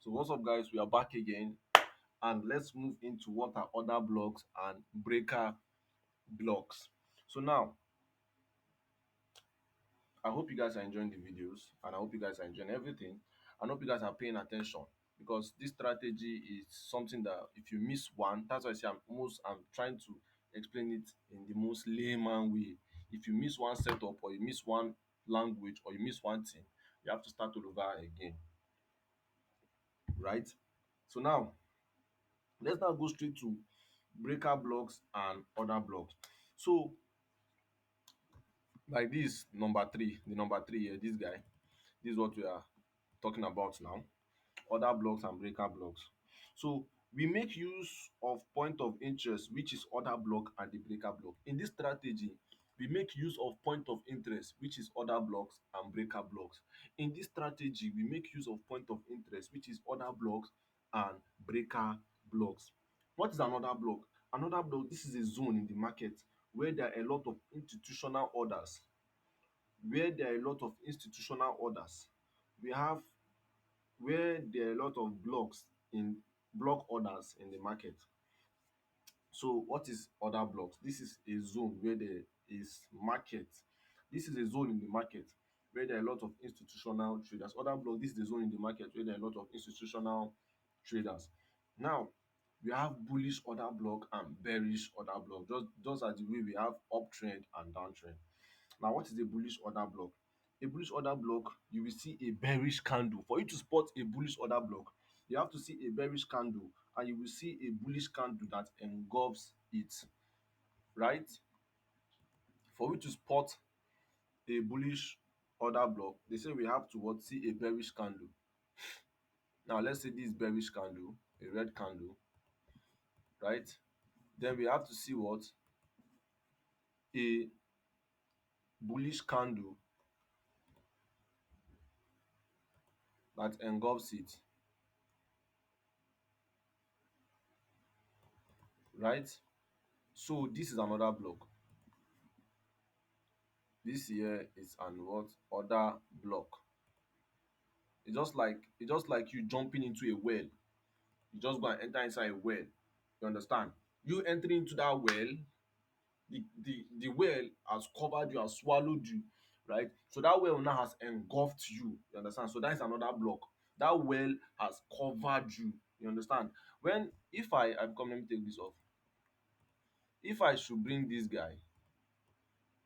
So what's up guys, we are back again, and let's move into what are other blocks and breaker blocks. So now I hope you guys are enjoying the videos, and I hope you guys are enjoying everything. I hope you guys are paying attention, because this strategy is something that if you miss one, that's why I say I'm trying to explain it in the most layman way. If you miss one setup, or you miss one language, or you miss one thing, you have to start all over again, right? So now let's now go straight to breaker blocks and other blocks. So like this number three, the number three here, this guy, this is what we are talking about now. Other blocks and breaker blocks. So we make use of point of interest, which is other block and the breaker block. In this strategy, we make use of point of interest, which is other blocks and breaker blocks. In this strategy, we make use of point of interest, which is other blocks and breaker blocks. What is another block? Another block, this is a zone in the market where there are a lot of institutional orders. Where there are a lot of institutional orders. We have where there are a lot of block orders in the market. So what is other blocks? This is a zone where there is market. This is a zone in the market where there are a lot of institutional traders. Other block, this is the zone in the market where there are a lot of institutional traders. Now we have bullish order block and bearish order block, just as the way we have uptrend and downtrend. Now, what is a bullish order block? A bullish order block, you will see a bearish candle. For you to spot a bullish order block, you have to see a bearish candle, and you will see a bullish candle that engulfs it, right? For you to spot a bullish order block, they say we have to what? See a bearish candle. Now, let's say this bearish candle, a red candle, right? Then we have to see what? A bullish candle that engulfs it, right? So this is another block. This here is an what? Other block. It's just like you jumping into a well. You just go and enter inside a well. You understand? You entering into that well, the well has covered you, has swallowed you, right? So that well now has engulfed you. You understand? So that is another block. That well has covered you. You understand? When if I come, let me take this off. If I should bring this guy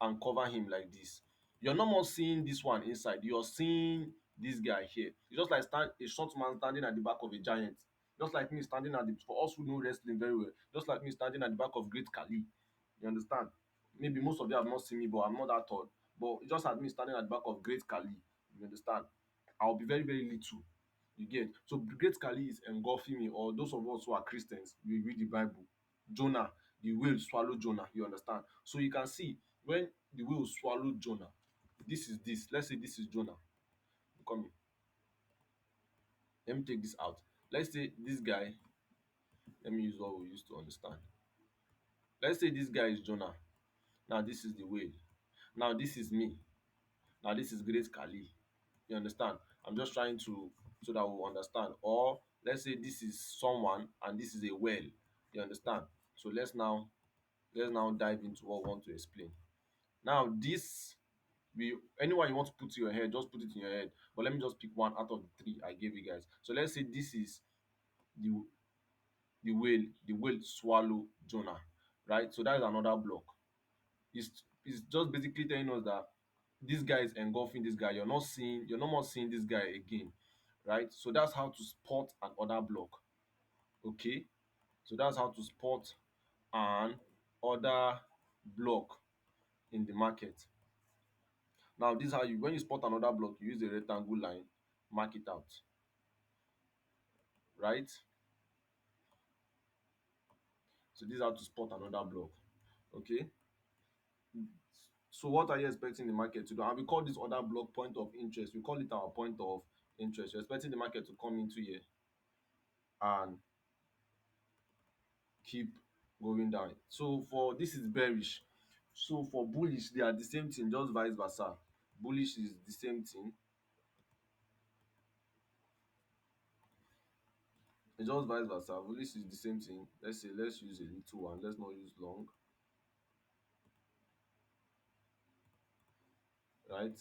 and cover him like this, you're no more seeing this one inside, you're seeing this guy here. It's just like a short man standing at the back of a giant, just like me standing at the, for us who know wrestling very well, just like me standing at the back of Great Khali. You understand? Maybe most of you have not seen me, but I'm not that tall. But it's just like me standing at the back of Great Khali. You understand? I'll be very, very little. You get? So Great Khali is engulfing me, or those of us who are Christians, we read the Bible. Jonah, the whale swallowed Jonah. You understand? So you can see when the whale swallowed Jonah, this is this. Let's say this is Jonah. Come here. Let me take this out. Let's say this guy, let me use what we used to understand. Let's say this guy is Jonah. Now this is the whale. Now this is me. Now this is Great Khali. You understand? I'm just trying to, so that we understand. Or let's say this is someone and this is a whale. You understand? So let's now dive into what we want to explain. Now this, we, anyone you want to put in your head, just put it in your head. But let me just pick one out of the three I gave you guys. So let's say this is the the whale swallow Jonah, right? So that is another block. It's just basically telling us that this guy is engulfing this guy. You're no more seeing this guy again, right? So that's how to spot an other block. Okay, so that's how to spot an other block in the market. Now this is how you, when you spot another block, you use a rectangle line, mark it out, right? So this is how to spot another block. Okay, so what are you expecting the market to do? And we call this other block point of interest. We call it our point of interest. You're expecting the market to come into here and keep going down. So for this is bearish. So for bullish, they are the same thing, just vice versa. Bullish is the same thing. It's just vice versa. Bullish is the same thing. Let's say let's use a little one. Let's not use long, right?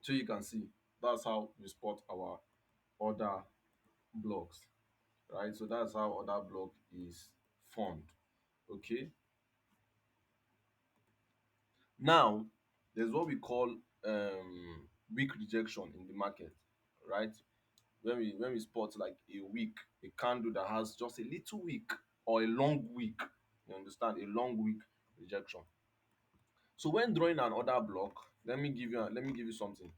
So you can see that's how we spot our order blocks, right? So that's how order block is formed. Okay. Now there's what we call weak rejection in the market, right? When we spot like a wick, a candle that has just a little wick or a long wick, you understand, a long wick rejection. So when drawing an order block, let me give you something.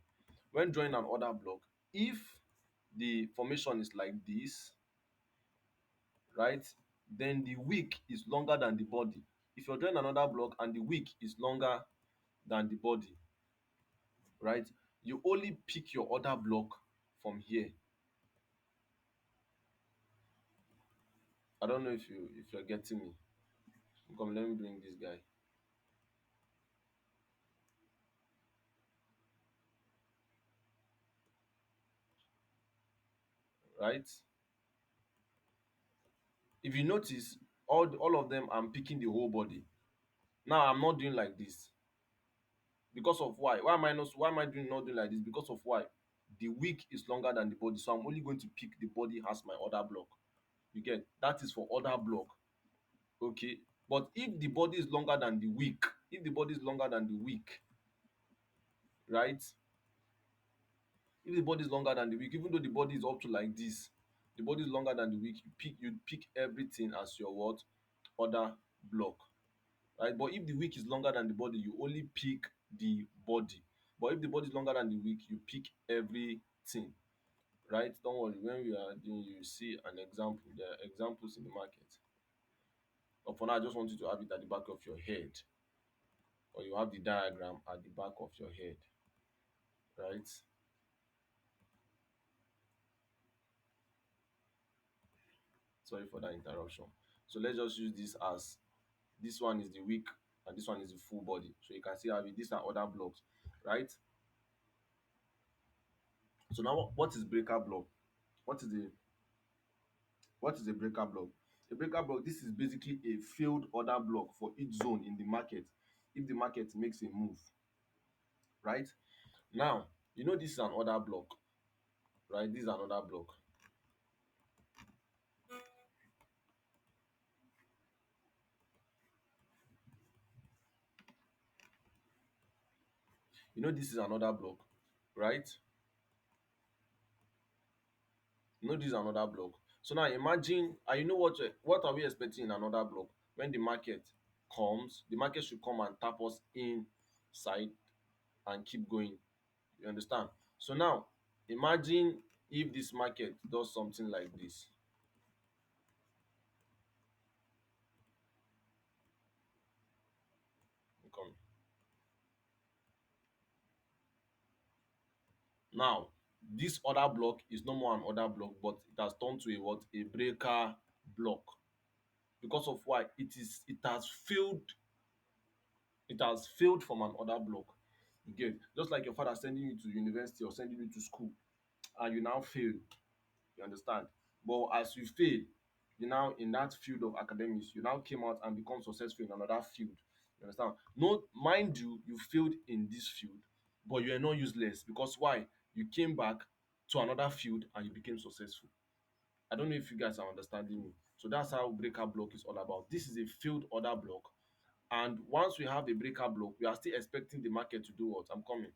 When drawing an order block, if the formation is like this, right, then the wick is longer than the body. If you're drawing another block and the wick is longer than the body, right, you only pick your order block from here. I don't know if you're getting me. Come, let me bring this guy, right? If you notice, all of them, I'm picking the whole body. Now I'm not doing like this because of why? Why am I doing not doing like this? Because of why? The wick is longer than the body, so I'm only going to pick the body as my order block. You get that is for order block. Okay. But if the body is longer than the wick, if the body is longer than the wick, right? If the body is longer than the wick, even though the body is up to like this, the body is longer than the wick, you pick everything as your what? Order block. Right? But if the wick is longer than the body, you only pick the body. But if the body is longer than the wick, you pick everything. Right? Don't worry. When we are doing, you see an example. There are examples in the market. But for now, I just want you to have it at the back of your head, or you have the diagram at the back of your head. Right? Sorry for that interruption. So let's just use this as this one is the wick and this one is the full body. So you can see how these are other blocks, right? So now what is breaker block? What is the What is a breaker block? A breaker block, this is basically a failed order block for each zone in the market if the market makes a move, right? Now, this is an order block, right? This is another block. This is another block, right? This is another block. So now imagine, and what are we expecting in another block? When the market comes, the market should come and tap us inside and keep going. You understand? So now imagine if this market does something like this. Come. Now, this other block is no more an order block, but it has turned to a what? A breaker block. Because of why? It has failed from an order block. You get? Just like your father sending you to university or sending you to school and you now fail. You understand? But as you fail, you now in that field of academics, you now came out and become successful in another field. You understand? No, mind you, you failed in this field, but you are not useless because why? You came back to another field and you became successful. I don't know if you guys are understanding me. So that's how breaker block is all about. This is a failed order block. And once we have a breaker block, we are still expecting the market to do what? I'm coming.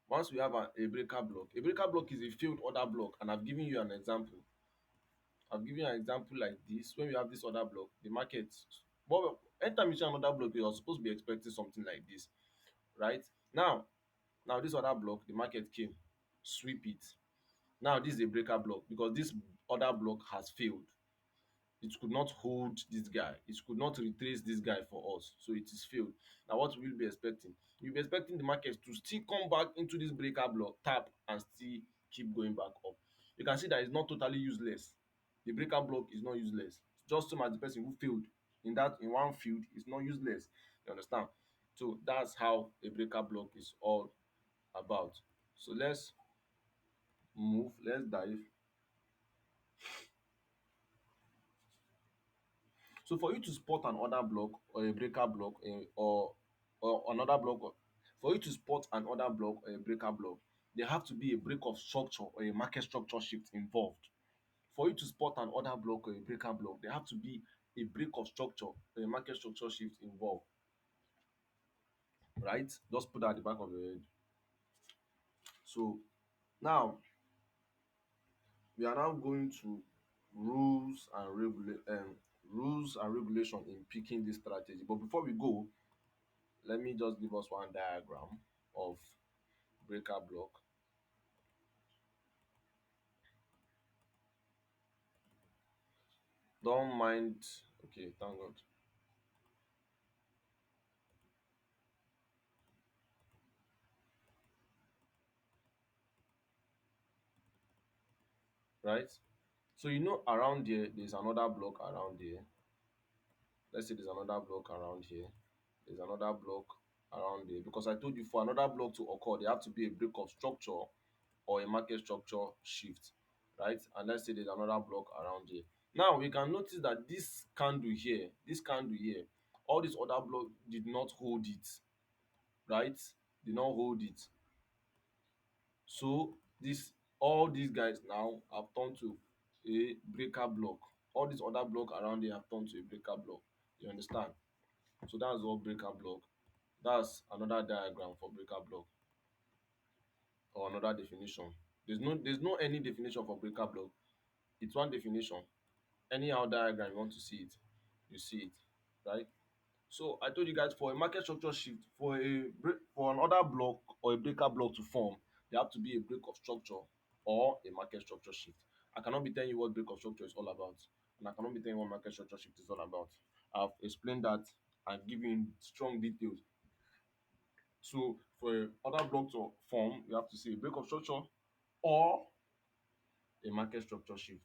Once we have a breaker block is a failed order block, and I've given you an example. I've given you an example like this. When we have this order block, the market, but anytime you see another block, you're supposed to be expecting something like this, right? Now this other block, the market came, sweep it. Now this is a breaker block because this other block has failed. It could not hold this guy. It could not retrace this guy for us. So it is failed. Now what will you be expecting? You'll be expecting the market to still come back into this breaker block, tap and still keep going back up. You can see that it's not totally useless. The breaker block is not useless. Just so as the person who failed in one field is not useless. You understand? So that's how a breaker block is all about. So let's dive. So for you to spot an order block or a breaker block or another block, for you to spot an order block or a breaker block, there have to be a break of structure or a market structure shift involved. For you to spot an order block or a breaker block, there have to be a break of structure or a market structure shift involved, right? Just put that at the back of your head. So now we are now going to rules and regulation in picking this strategy. But before we go, let me just give us one diagram of breaker block. Don't mind. Okay, thank God. Right? So you know around here, there's another block around here. Let's say there's another block around here. There's another block around here. Because I told you for another block to occur, there have to be a break of structure or a market structure shift. Right? And let's say there's another block around here. Now we can notice that this candle here, all these other blocks did not hold it, right? Did not hold it. So this all these guys now have turned to a breaker block. All these other block around here have turned to a breaker block. You understand? So that's all breaker block. That's another diagram for breaker block or another definition. There's no any definition for breaker block. It's one definition. Anyhow diagram you want to see it, you see it, right? So I told you guys for a market structure shift, for another block or a breaker block to form, there have to be a break of structure or a market structure shift. I cannot be telling you what break of structure is all about, and I cannot be telling you what market structure shift is all about. I've explained that and given strong details. So for a other block to form, you have to see a break of structure or a market structure shift.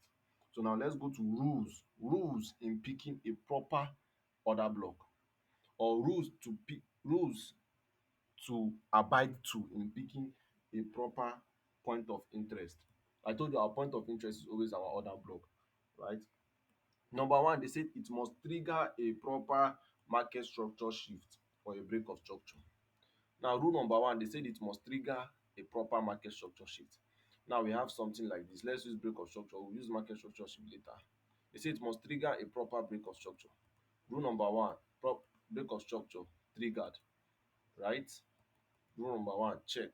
So now let's go to rules in picking a proper order block, or rules to abide to in picking a proper point of interest. I told you our point of interest is always our order block, right? Number one, they said it must trigger a proper market structure shift or a break of structure. Now rule number one, they said it must trigger a proper market structure shift. Now we have something like this. Let's use break of structure. We'll use market structure shift later. They say it must trigger a proper break of structure. Rule number one, break of structure triggered, right? Rule number one, check.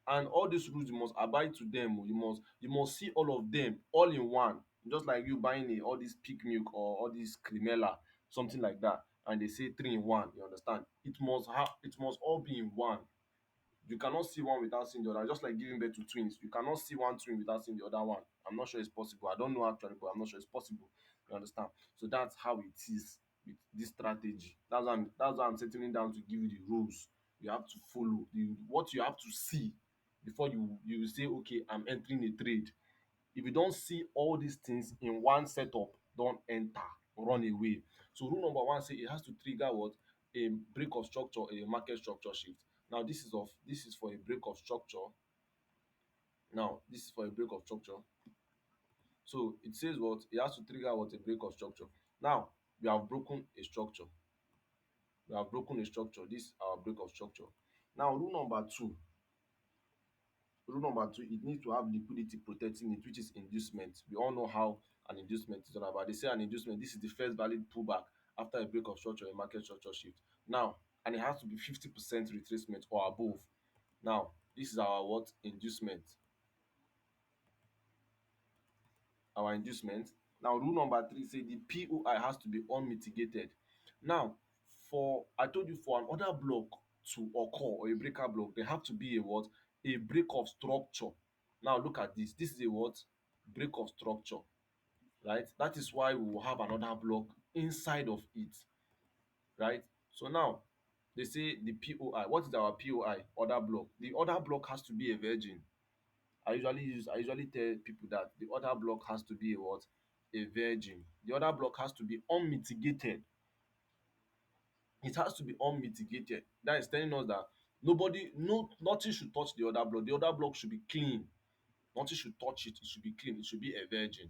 And all these rules you must abide to them. You must see all of them all in one. Just like you buying all this peak milk or all this cremella, something like that, and they say three in one. You understand? It must all be in one. You cannot see one without seeing the other. Just like giving birth to twins, you cannot see one twin without seeing the other one. I'm not sure it's possible. I don't know actually, but I'm not sure it's possible. You understand? So that's how it is with this strategy. That's why I'm settling down to give you the rules you have to follow, what you have to see before you say, okay, I'm entering a trade. If you don't see all these things in one setup, don't enter, run away. So rule number one say it has to trigger what? A break of structure, a market structure shift. Now this is for a break of structure. Now this is for a break of structure. So it says what? It has to trigger what? A break of structure. Now we have broken a structure. We have broken a structure. This is our break of structure. Now rule number two, it needs to have liquidity protecting it, which is inducement. We all know how an inducement is all about. They say an inducement, this is the first valid pullback after a break of structure, a market structure shift. Now, and it has to be 50% retracement or above. Now, this is our what? Inducement. Our inducement. Now, rule number three say the POI has to be unmitigated. Now, for I told you for an order block to occur or a breaker block, there have to be a what? A break of structure. Now look at this. This is a what? Break of structure. right? That is why we will have another block inside of it, right? So now they say the POI. What is our POI? Other block. The other block has to be a virgin. I usually tell people that the other block has to be a what? A virgin. The other block has to be unmitigated. It has to be unmitigated. That is telling us that nothing should touch the other block. The other block should be clean. Nothing should touch it. It should be clean. It should be a virgin.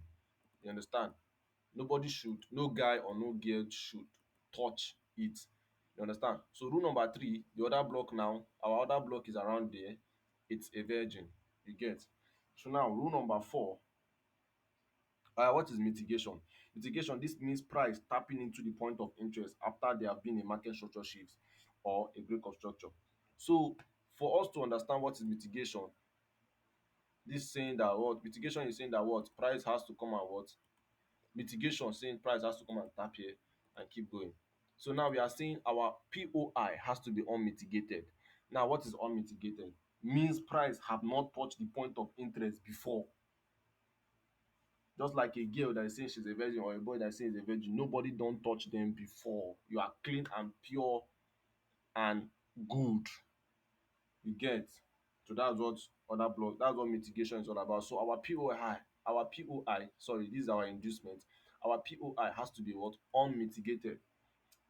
You understand? Nobody should, no guy or no girl should touch it. You understand? So rule number three, the other block now, our other block is around there. It's a virgin. You get? So now rule number four, what is mitigation? Mitigation, this means price tapping into the point of interest after there have been a market structure shift or a break of structure. So for us to understand what is mitigation, this saying that what mitigation is saying that what price has to come and what mitigation saying price has to come and tap here and keep going. So now we are saying our POI has to be unmitigated. Now what is unmitigated? Means price have not touched the point of interest before. Just like a girl that is saying she's a virgin or a boy that is saying he's a virgin, nobody don touch them before. You are clean and pure and good. You get? So that's what other block, that's what mitigation is all about. So our POI, sorry, this is our inducement. Our POI has to be what? Unmitigated.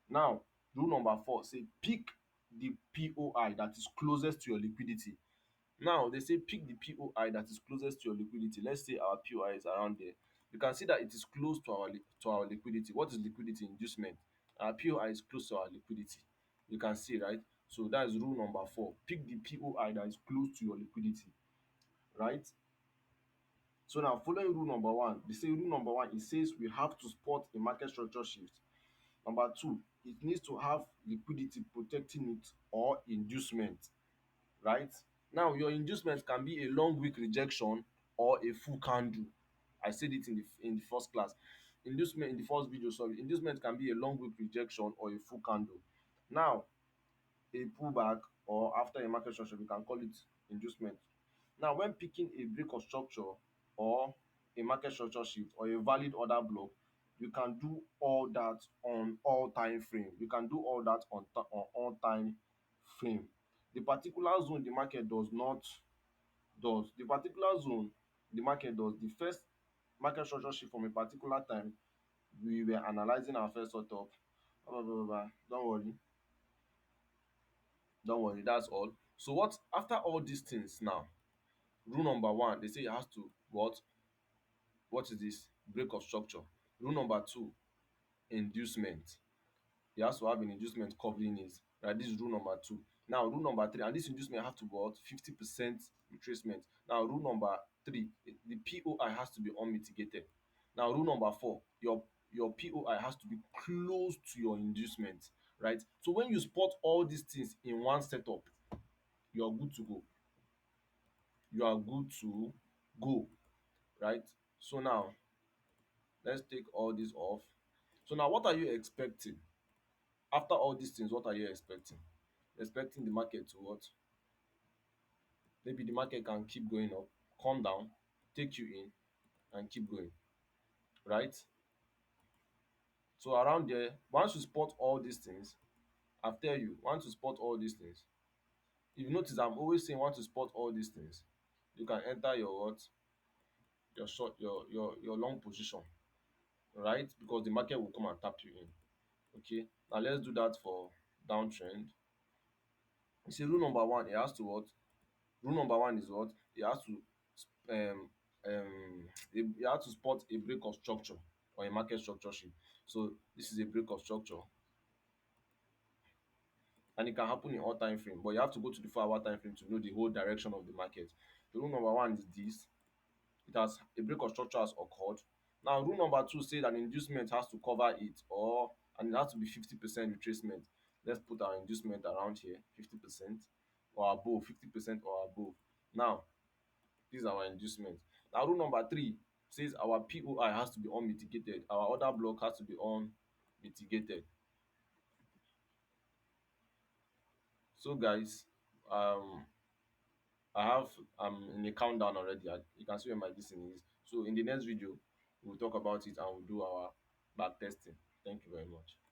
Now, rule number four say pick the POI that is closest to your liquidity. Now they say pick the POI that is closest to your liquidity. Let's say our POI is around there. You can see that it is close to our liquidity. What is liquidity? Inducement. Our POI is close to our liquidity. You can see, right? So that is rule number four. Pick the POI that is close to your liquidity, right? So now following rule number one, they say rule number one, it says we have to spot a market structure shift. Number two, it needs to have liquidity protecting it or inducement, right? Now your inducement can be a long week rejection or a full candle. I said it in the first class. Inducement in the first video, sorry. Inducement can be a long week rejection or a full candle. Now a pullback or after a market structure, we can call it inducement. Now when picking a break of structure or a market structure shift or a valid order block, you can do all that on all time frame. You can do all that on all time frame. The particular zone the market does not does the particular zone the market does the first market structure shift from a particular time we were analysing our first setup. Don't worry, don't worry, that's all. So what after all these things now, rule number one, they say it has to what is this? Break of structure. Rule number two, inducement. It has to have an inducement covering it, right? This is rule number two. Now rule number three, and this inducement have to be what? 50% retracement. Now rule number three, the POI has to be unmitigated. Now rule number four, your POI has to be close to your inducement, right? So when you spot all these things in one setup, you are good to go. You are good to go, right? So now let's take all this off. So now what are you expecting? After all these things, what are you expecting? Expecting the market to what? Maybe the market can keep going up, come down, take you in, and keep going, right? So around there, once you spot all these things, I've tell you, once you spot all these things, if you notice, I'm always saying once you spot all these things, you can enter your what? Your short, your long position, right? Because the market will come and tap you in. Okay. Now let's do that for downtrend. You see, rule number one, it has to what? Rule number one is what? It has to you have to spot a break of structure or a market structure shift. So this is a break of structure and it can happen in all time frame, but you have to go to the 4 hour time frame to know the whole direction of the market. So rule number one is this. It has a break of structure has occurred. Now rule number two says an inducement has to cover it or and it has to be 50% retracement. Let's put our inducement around here, 50% or above, 50% or above. Now this is our inducement. Now rule number three says our POI has to be unmitigated. Our other block has to be unmitigated. So guys, um I have I'm in a countdown already. You can see where my this thing is. So in the next video, we'll talk about it and we'll do our back testing. Thank you very much.